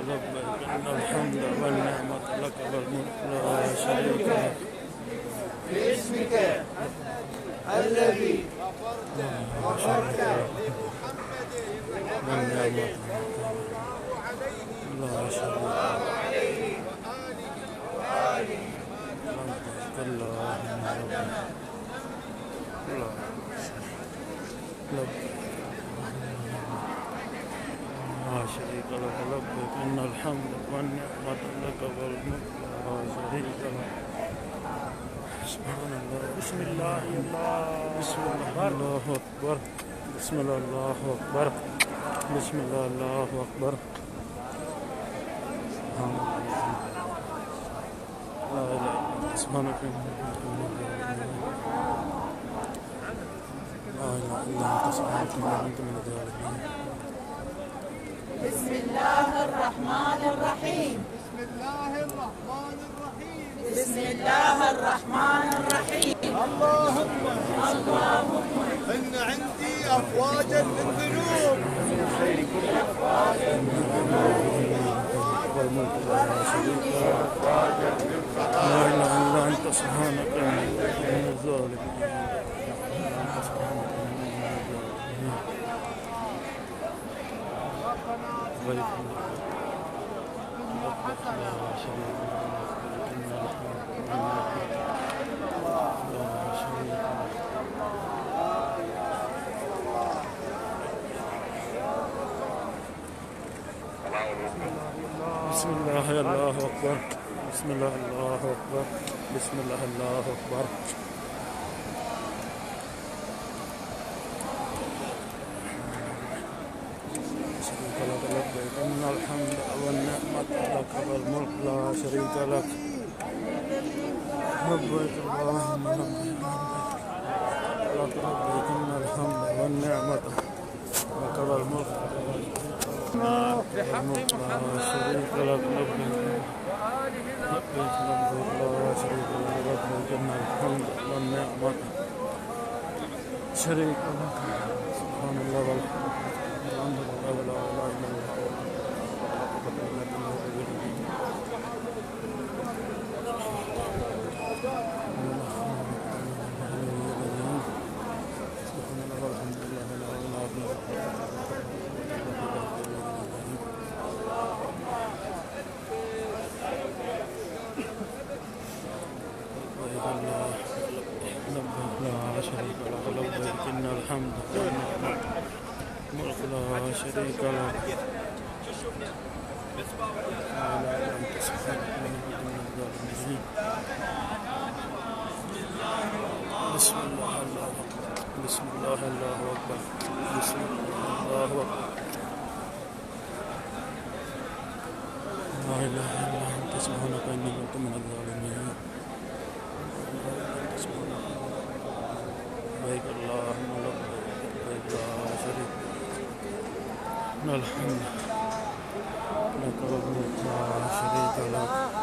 لبيك إن الحمد والنعمة لك والملك لا شريك لك. باسمك الذي غفرت والنعمة لا شريك لك. لبيك اللهم لبيك لا شريك لك. لبيك إن الحمد والنعمة لك والملك لا شريك لك. سبحان الله. بسم الله بسم الله الله أكبر. بسم الله الله أكبر. بسم الله الله أكبر. سبحان الله. لا إله إلا أنت سبحانك إني كنت من الظالمين. لا إله إلا أنت سبحانك إني كنت من الظالمين. بسم الله الرحمن الرحيم. بسم الله الرحمن الرحيم. بسم الله الرحمن الرحيم. اللهم إن عندي أفواجا من ذنوب والملك لا شريك لك. لا إله إلا أنت سبحانك إني كنت من الظالمين. أنت سبحانك إني من الظالمين. بارك الله. لا شريك لك. إن الحمد والنعمة لا شريك لك. بسم الله الله أكبر. بسم الله الله أكبر. بسم الله الله أكبر. شريك لك. لبيك إن الحمد والنعمة لك والملك لا شريك لك. لبيك اللهم لبيك لبيك إن الحمد والنعمة لك والملك بحق لا محمد شريك لك. لبيك لبيك لبيك لا شريك لك. لبيك إن الحمد والنعمة شريك لك. سبحان الله والحمد لله ولا إله إلا الله. لا شريك لك. لبيك إن الحمد والنعمة ملك لا شريك لك. لا إله إلا أنت سبحانك إني كنت من الظالمين. بسم الله الله أكبر. بسم الله الله أكبر. بسم الله الله أكبر. لا إله إلا أنت سبحانك إني كنت من الظالمين. لبيك اللهم لبيك لا شريك لك. الحمد لك والملك لا شريك لك.